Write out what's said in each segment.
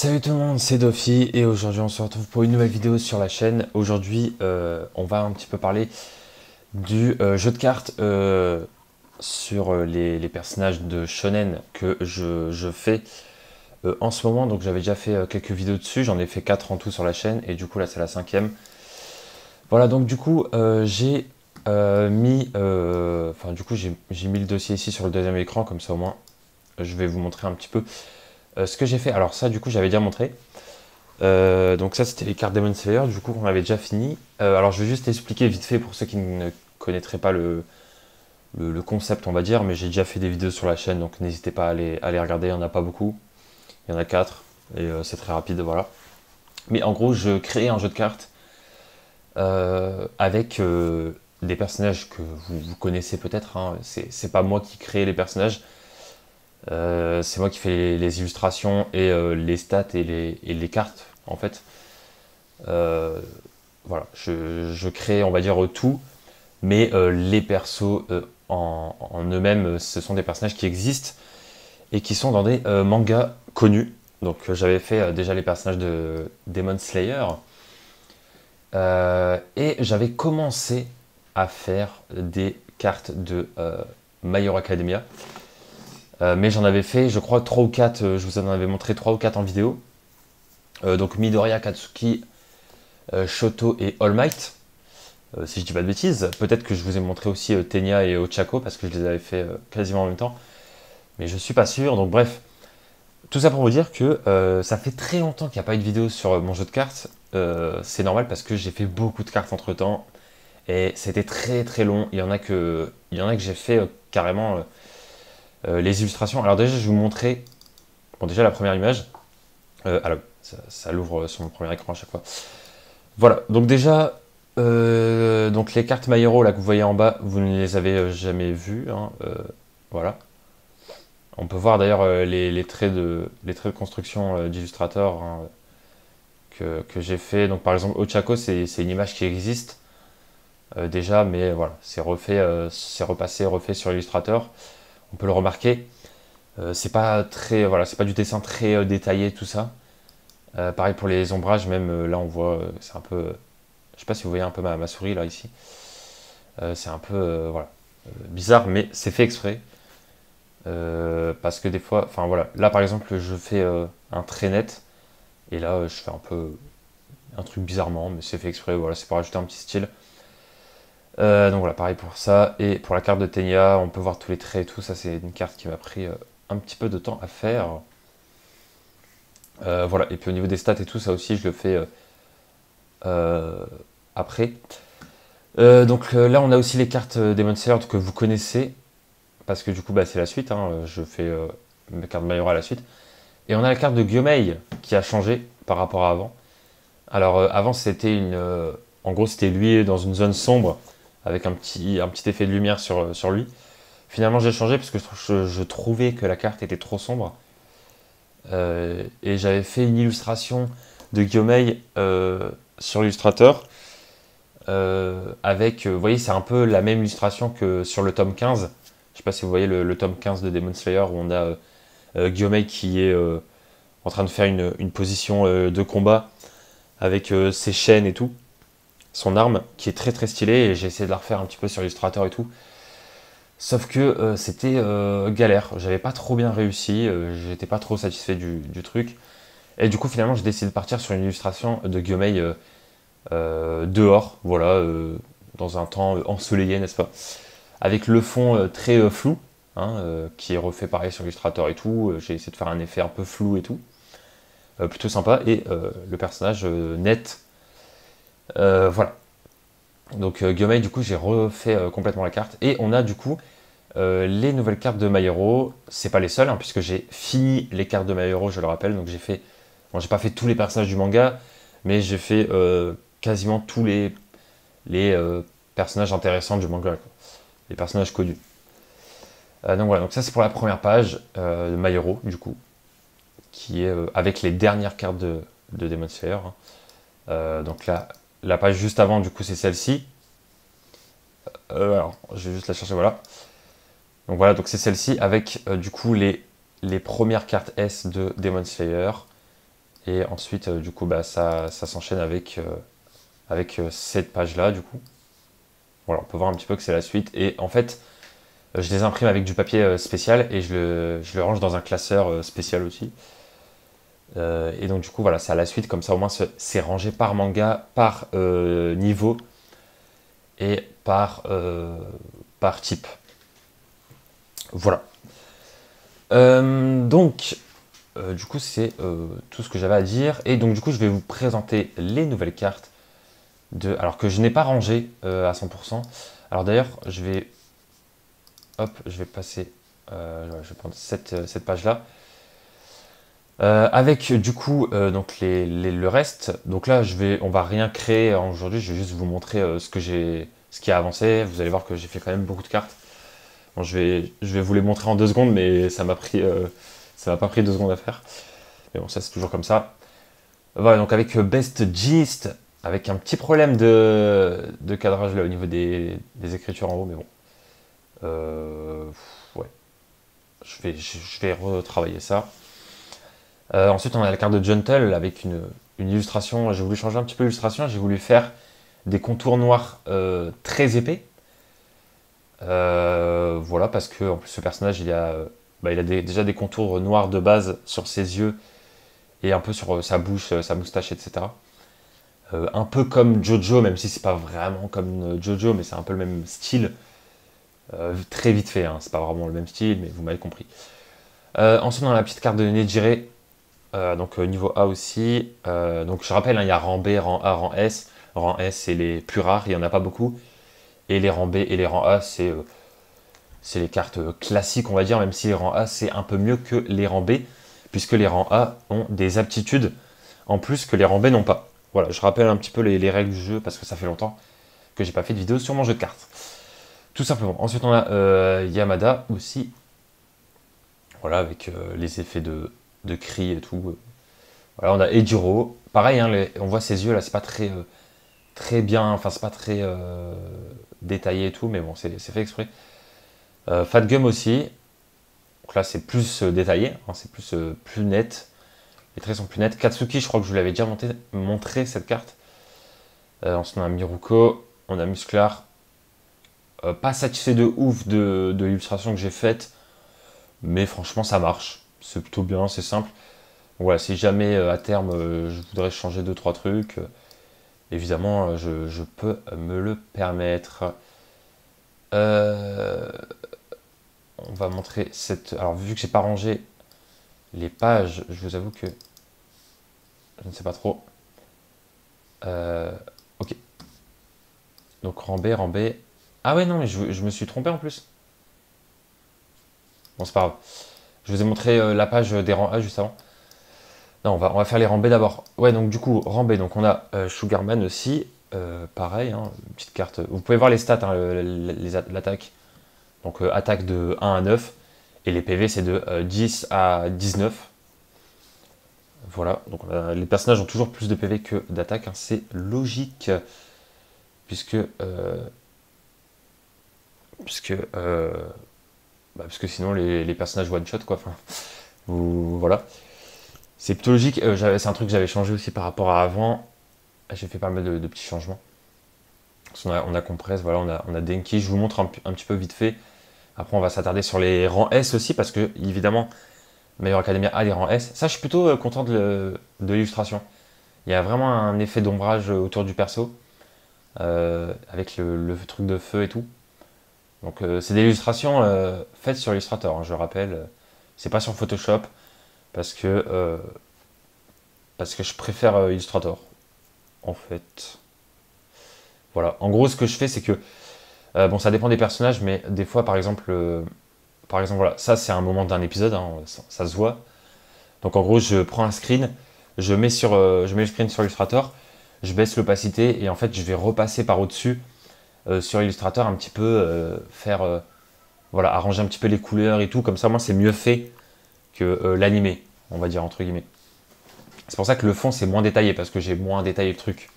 Salut tout le monde, c'est Dofi et aujourd'hui on se retrouve pour une nouvelle vidéo sur la chaîne. Aujourd'hui on va un petit peu parler du jeu de cartes sur les personnages de Shonen que je fais en ce moment. Donc j'avais déjà fait quelques vidéos dessus, j'en ai fait 4 en tout sur la chaîne et du coup là c'est la cinquième. Voilà, donc du coup j'ai mis j'ai mis le dossier ici sur le deuxième écran, comme ça au moins je vais vous montrer un petit peu ce que j'ai fait. Alors ça du coup j'avais déjà montré. Donc ça c'était les cartes Demon Slayer, du coup on avait déjà fini. Alors je vais juste expliquer vite fait pour ceux qui ne connaîtraient pas le concept on va dire, mais j'ai déjà fait des vidéos sur la chaîne, donc n'hésitez pas à les regarder, il n'y en a pas beaucoup, il y en a 4 et c'est très rapide, voilà. Mais en gros je crée un jeu de cartes avec des personnages que vous connaissez peut-être, hein. C'est pas moi qui crée les personnages, c'est moi qui fais les illustrations et les stats et les cartes en fait. Voilà, je crée, on va dire, tout, mais les persos en eux-mêmes, ce sont des personnages qui existent et qui sont dans des mangas connus. Donc j'avais fait déjà les personnages de Demon Slayer et j'avais commencé à faire des cartes de My Hero Academia. Mais j'en avais fait, je crois, 3 ou 4, je vous en avais montré 3 ou 4 en vidéo. Donc Midoriya, Katsuki, Shoto et All Might, si je dis pas de bêtises. Peut-être que je vous ai montré aussi Tenya et Ochako, parce que je les avais fait quasiment en même temps. Mais je suis pas sûr, donc bref. Tout ça pour vous dire que ça fait très longtemps qu'il n'y a pas eu de vidéo sur mon jeu de cartes. C'est normal parce que j'ai fait beaucoup de cartes entre temps. Et c'était très très long. Il y en a que j'ai fait carrément les illustrations. Alors déjà je vais vous montrer, bon déjà la première image. Alors ça l'ouvre sur mon premier écran à chaque fois. Voilà, donc déjà, donc les cartes My Hero là que vous voyez en bas, vous ne les avez jamais vues, hein, voilà. On peut voir d'ailleurs les traits de construction d'Illustrator, hein, que j'ai fait. Donc par exemple Ochako, c'est une image qui existe déjà, mais voilà, c'est refait, c'est repassé, refait sur Illustrator. On peut le remarquer. C'est pas très, voilà, c'est pas du dessin très détaillé tout ça. Pareil pour les ombrages, même là on voit, c'est un peu, je sais pas si vous voyez un peu ma souris là ici. C'est un peu voilà, bizarre, mais c'est fait exprès. Parce que des fois, enfin voilà, là par exemple je fais un trait net, et là je fais un peu un truc bizarrement, mais c'est fait exprès, voilà, c'est pour ajouter un petit style. Donc voilà, pareil pour ça, et pour la carte de Tenya, on peut voir tous les traits et tout, ça c'est une carte qui m'a pris un petit peu de temps à faire. Voilà, et puis au niveau des stats et tout, ça aussi je le fais après. Donc là on a aussi les cartes Demon Slayer que vous connaissez, parce que du coup bah, c'est la suite, hein, je fais mes cartes Mayora à la suite. Et on a la carte de Gyomei qui a changé par rapport à avant. Alors avant c'était en gros c'était lui dans une zone sombre avec un petit effet de lumière sur lui. Finalement j'ai changé parce que je trouvais que la carte était trop sombre. Et j'avais fait une illustration de Gyomei sur Illustrator. Avec, vous voyez, c'est un peu la même illustration que sur le tome 15. Je sais pas si vous voyez le tome 15 de Demon Slayer où on a Gyomei qui est en train de faire une position de combat avec ses chaînes et tout, son arme qui est très très stylée, et j'ai essayé de la refaire un petit peu sur Illustrator et tout. Sauf que c'était galère, j'avais pas trop bien réussi, j'étais pas trop satisfait du truc. Et du coup finalement j'ai décidé de partir sur une illustration de Gyomei dehors, voilà, dans un temps ensoleillé, n'est-ce pas, avec le fond très flou, hein, qui est refait pareil sur Illustrator et tout. J'ai essayé de faire un effet un peu flou et tout, plutôt sympa, et le personnage net, voilà. Donc Gyomei, du coup j'ai refait complètement la carte, et on a du coup les nouvelles cartes de My Hero. C'est pas les seules, hein, puisque j'ai fini les cartes de My Hero, je le rappelle. Donc j'ai fait, bon, j'ai pas fait tous les personnages du manga, mais j'ai fait quasiment tous les personnages intéressants du manga, quoi. Les personnages connus. Donc voilà, donc ça c'est pour la première page de My Hero, du coup, qui est avec les dernières cartes de Demon Slayer, hein. Donc là, la page juste avant, du coup, c'est celle-ci. Alors, je vais juste la chercher, voilà. Donc voilà, donc c'est celle-ci avec du coup les premières cartes S de Demon Slayer. Et ensuite, du coup, bah, ça s'enchaîne avec cette page-là, du coup. Voilà, on peut voir un petit peu que c'est la suite. Et en fait, je les imprime avec du papier spécial et je le range dans un classeur spécial aussi. Et donc, du coup, voilà, c'est à la suite. Comme ça, au moins, c'est rangé par manga, par niveau et par type. Voilà. Donc, du coup, c'est tout ce que j'avais à dire. Et donc, du coup, je vais vous présenter les nouvelles cartes alors que je n'ai pas rangé à 100%. Alors d'ailleurs, je vais passer, je vais prendre cette page-là. Avec du coup donc le reste. Donc là, on va rien créer aujourd'hui. Je vais juste vous montrer ce qui a avancé. Vous allez voir que j'ai fait quand même beaucoup de cartes. Bon, je vais vous les montrer en 2 secondes, mais ça m'a pas pris 2 secondes à faire. Mais bon, ça c'est toujours comme ça. Voilà, donc avec Best Gist, avec un petit problème de cadrage là au niveau des écritures en haut, mais bon. Ouais, je vais retravailler ça. Ensuite, on a la carte de Gentle avec une illustration. J'ai voulu changer un petit peu l'illustration. J'ai voulu faire des contours noirs très épais. Voilà, parce que en plus, ce personnage, il a déjà des contours noirs de base sur ses yeux et un peu sur sa bouche, sa moustache, etc. Un peu comme Jojo, même si c'est pas vraiment comme Jojo, mais c'est un peu le même style. Très vite fait, hein, c'est pas vraiment le même style, mais vous m'avez compris. Ensuite, on a la petite carte de Nejire, donc niveau A aussi. Donc je rappelle, hein, il y a rang B, rang A, rang S. Rang S, c'est les plus rares, il n'y en a pas beaucoup. Et les rangs B et les rangs A, c'est les cartes classiques, on va dire, même si les rangs A, c'est un peu mieux que les rangs B, puisque les rangs A ont des aptitudes en plus que les rangs B n'ont pas. Voilà, je rappelle un petit peu les règles du jeu, parce que ça fait longtemps que j'ai pas fait de vidéo sur mon jeu de cartes. Tout simplement. Ensuite, on a Yamada aussi. Voilà, avec les effets de cris et tout. Voilà, on a Ejiro. Pareil, hein, on voit ses yeux là, c'est pas très bien, enfin, c'est pas très détaillé et tout, mais bon, c'est fait exprès. Fat Gum aussi. Donc là, c'est plus détaillé, hein, c'est plus net. Les traits sont plus nets. Katsuki, je crois que je vous l'avais déjà montré cette carte. Ensuite, on a Miruko, on a Musclar. Pas satisfait de ouf de l'illustration que j'ai faite, mais franchement ça marche. C'est plutôt bien, c'est simple. Voilà, si jamais à terme je voudrais changer 2 3 trucs, évidemment je peux me le permettre. On va montrer cette. Alors vu que j'ai pas rangé les pages, je vous avoue que je ne sais pas trop. Ok. Donc rang B, rang B. Ah ouais non mais je me suis trompé en plus. Bon c'est pas grave. Je vous ai montré la page des rangs A juste avant. Non, on va faire les rangs B d'abord. Ouais, donc du coup, rang B, donc on a Sugarman aussi. Pareil, hein, une petite carte. Vous pouvez voir les stats, hein, l'attaque. Donc attaque de 1 à 9. Et les PV, c'est de 10 à 19. Voilà, donc les personnages ont toujours plus de PV que d'attaque. Hein, c'est logique. Puisque, puisque, puisque sinon les personnages one-shot, quoi. Enfin, voilà. C'est plutôt logique. C'est un truc que j'avais changé aussi par rapport à avant. J'ai fait pas mal de petits changements. On a Compress, voilà, on a Denki. Je vous montre un petit peu vite fait. Après, on va s'attarder sur les rangs S aussi, parce que, évidemment, My Hero Academia a les rangs S. Ça, je suis plutôt content de l'illustration. Il y a vraiment un effet d'ombrage autour du perso, avec le truc de feu et tout. Donc, c'est des illustrations faites sur Illustrator, hein, je rappelle. C'est pas sur Photoshop, parce que je préfère Illustrator, en fait. Voilà. En gros, ce que je fais, c'est que bon, ça dépend des personnages, mais des fois, par exemple, voilà, ça c'est un moment d'un épisode, hein, ça se voit. Donc en gros, je prends un screen, je mets le screen sur Illustrator, je baisse l'opacité et en fait, je vais repasser par au-dessus sur Illustrator un petit peu, voilà, arranger un petit peu les couleurs et tout. Comme ça, moi, c'est mieux fait que l'animé, on va dire entre guillemets. C'est pour ça que le fond c'est moins détaillé parce que j'ai moins détaillé le truc.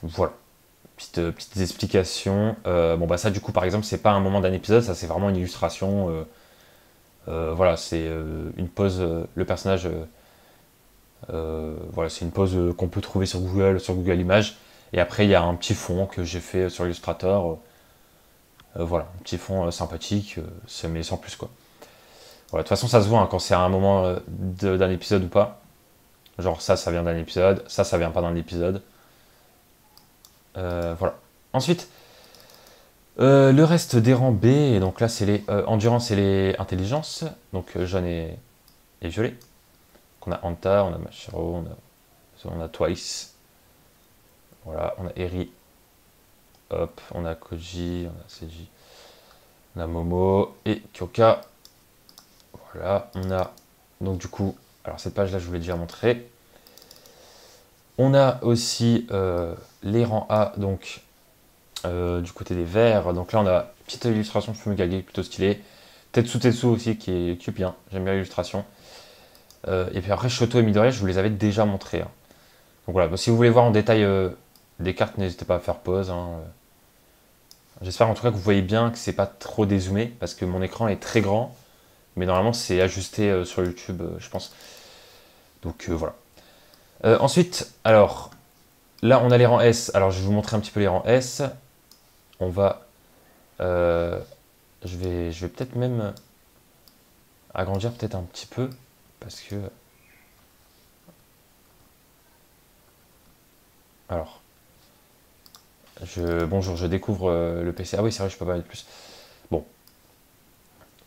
Voilà. Petites explications. Bon bah ça du coup par exemple c'est pas un moment d'un épisode, ça c'est vraiment une illustration. Voilà, c'est une pause, le personnage Voilà, c'est une pose qu'on peut trouver sur Google Images. Et après, il y a un petit fond que j'ai fait sur Illustrator. Voilà, un petit fond sympathique, mais sans plus quoi. Voilà, de toute façon, ça se voit hein, quand c'est à un moment d'un épisode ou pas. Genre ça vient d'un épisode, ça vient pas d'un épisode. Voilà. Ensuite, le reste des rangs B, et donc là c'est les endurance et les intelligences. Donc jaune et violet. Donc, on a Anta, on a Mashiro, on a Twice. Voilà, on a Eri. Hop, on a Koji, on a Seiji. On a Momo et Kyoka. Voilà, on a donc du coup, alors cette page là je vous l'ai déjà montré. On a aussi les rangs A, donc du côté des verts. Donc là on a une petite illustration de Fumigage plutôt stylée. Tetsu aussi qui est bien, j'aime bien l'illustration. Et puis après Shoto et Midoriya je vous les avais déjà montrés. Hein. Donc voilà, si vous voulez voir en détail des cartes, n'hésitez pas à faire pause. Hein. J'espère en tout cas que vous voyez bien que c'est pas trop dézoomé parce que mon écran est très grand. Mais normalement c'est ajusté sur YouTube je pense. Donc voilà. Ensuite, alors, là on a les rangs S. Alors je vais vous montrer un petit peu les rangs S. On va... je vais peut-être même agrandir peut-être un petit peu. Parce que... Alors... Bonjour, je découvre le PC. Ah oui, c'est vrai, je peux pas mettre plus. Bon.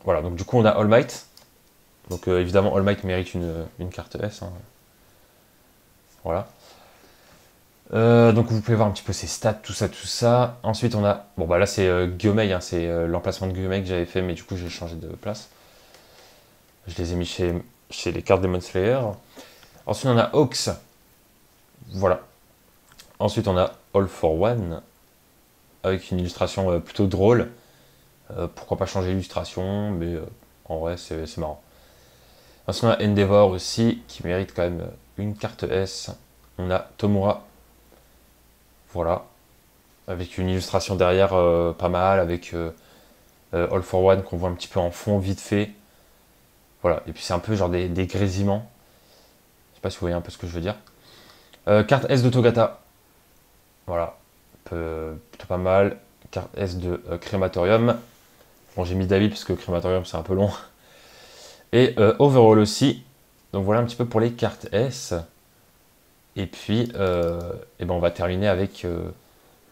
Voilà, donc du coup on a All Might. Donc évidemment All Might mérite une carte S. Hein. Voilà. Donc vous pouvez voir un petit peu ses stats, tout ça, tout ça. Ensuite on a, bon bah là c'est Gyomei, hein, c'est l'emplacement de Gyomei que j'avais fait, mais du coup j'ai changé de place. Je les ai mis chez les cartes Demon Slayer. Ensuite on a Hawks, voilà. Ensuite on a All for One, avec une illustration plutôt drôle. Pourquoi pas changer l'illustration, mais en vrai c'est marrant. Ensuite on a Endeavor aussi, qui mérite quand même une carte S. On a Tomura, voilà. Avec une illustration derrière pas mal, avec All for One qu'on voit un petit peu en fond vite fait. Voilà, et puis c'est un peu genre des grésillements. Je sais pas si vous voyez un peu ce que je veux dire. Carte S de Togata. Voilà, plutôt pas mal. Carte S de Crématorium. Bon, j'ai mis David parce que Crématorium c'est un peu long. Et Overall aussi. Donc voilà un petit peu pour les cartes S. Et puis, et ben on va terminer avec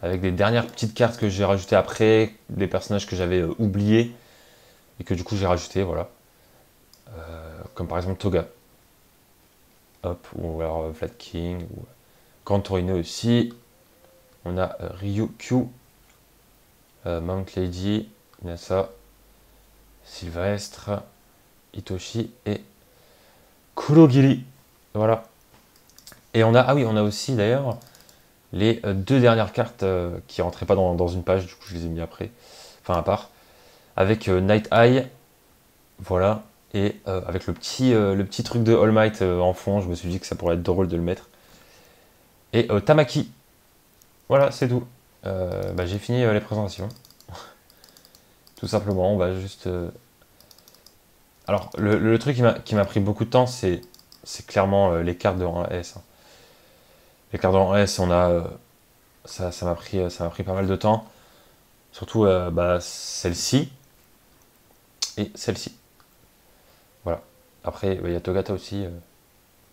des dernières petites cartes que j'ai rajoutées après, des personnages que j'avais oubliés et que du coup j'ai rajouté, voilà. Comme par exemple Toga. Hop, ou alors Vlad King, ou Grand Torino aussi. On a Ryukyu, Mount Lady, Nasa, Sylvestre, Itoshi et Kurogiri. Voilà. Et on a, ah oui, on a aussi d'ailleurs les deux dernières cartes qui rentraient pas dans une page, du coup je les ai mis après, enfin à part, avec Night Eye, voilà, et avec le petit truc de All Might en fond, je me suis dit que ça pourrait être drôle de le mettre. Et Tamaki, voilà, c'est tout. Bah, j'ai fini les présentations. Tout simplement, on va juste... Alors, le truc qui m'a pris beaucoup de temps, c'est clairement les cartes de rang S. Hein. Les cartes de rang S, on a... ça m'a pris pas mal de temps. Surtout bah, celle-ci et celle-ci. Voilà. Après, il y a Togata aussi,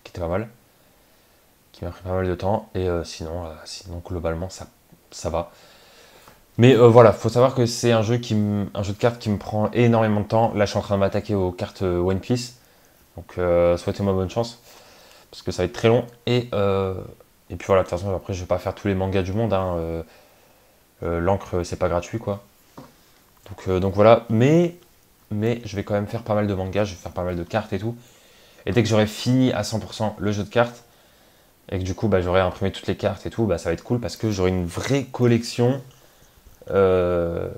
qui était pas mal. Qui m'a pris pas mal de temps. Et sinon globalement, ça va. Mais voilà, faut savoir que c'est un jeu de cartes qui me prend énormément de temps. Là, je suis en train de m'attaquer aux cartes One Piece. Donc, souhaitez-moi bonne chance. Parce que ça va être très long. Et puis voilà, de toute façon, après, je vais pas faire tous les mangas du monde. Hein. L'encre, c'est pas gratuit, quoi. Donc voilà. Mais je vais quand même faire pas mal de mangas. Je vais faire pas mal de cartes et tout. Et dès que j'aurai fini à 100% le jeu de cartes, et que du coup, bah, j'aurai imprimé toutes les cartes et tout, bah, ça va être cool parce que j'aurai une vraie collection. Euh,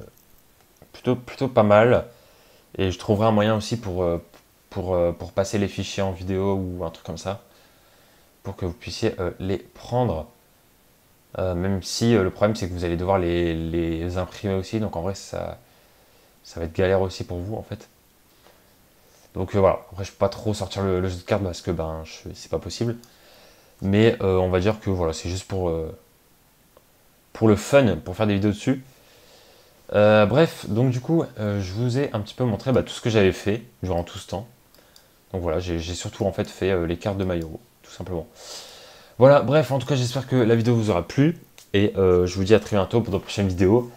plutôt pas mal. Et je trouverai un moyen aussi pour passer les fichiers en vidéo ou un truc comme ça. Pour que vous puissiez les prendre. Même si le problème c'est que vous allez devoir les imprimer aussi. Donc en vrai ça va être galère aussi pour vous en fait. Donc voilà, après je peux pas trop sortir le jeu de cartes parce que ben c'est pas possible. Mais on va dire que voilà, c'est juste pour le fun, pour faire des vidéos dessus. Bref, donc du coup, je vous ai un petit peu montré tout ce que j'avais fait durant tout ce temps. Donc voilà, j'ai surtout en fait fait les cartes de Mayoro, tout simplement. Voilà, bref, en tout cas, j'espère que la vidéo vous aura plu. Et je vous dis à très bientôt pour de prochaines vidéos.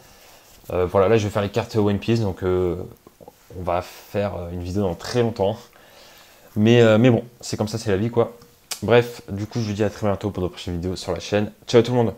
Voilà, là je vais faire les cartes One Piece, donc on va faire une vidéo dans très longtemps. Mais bon, c'est comme ça, c'est la vie quoi. Bref, du coup, je vous dis à très bientôt pour de prochaines vidéos sur la chaîne. Ciao tout le monde!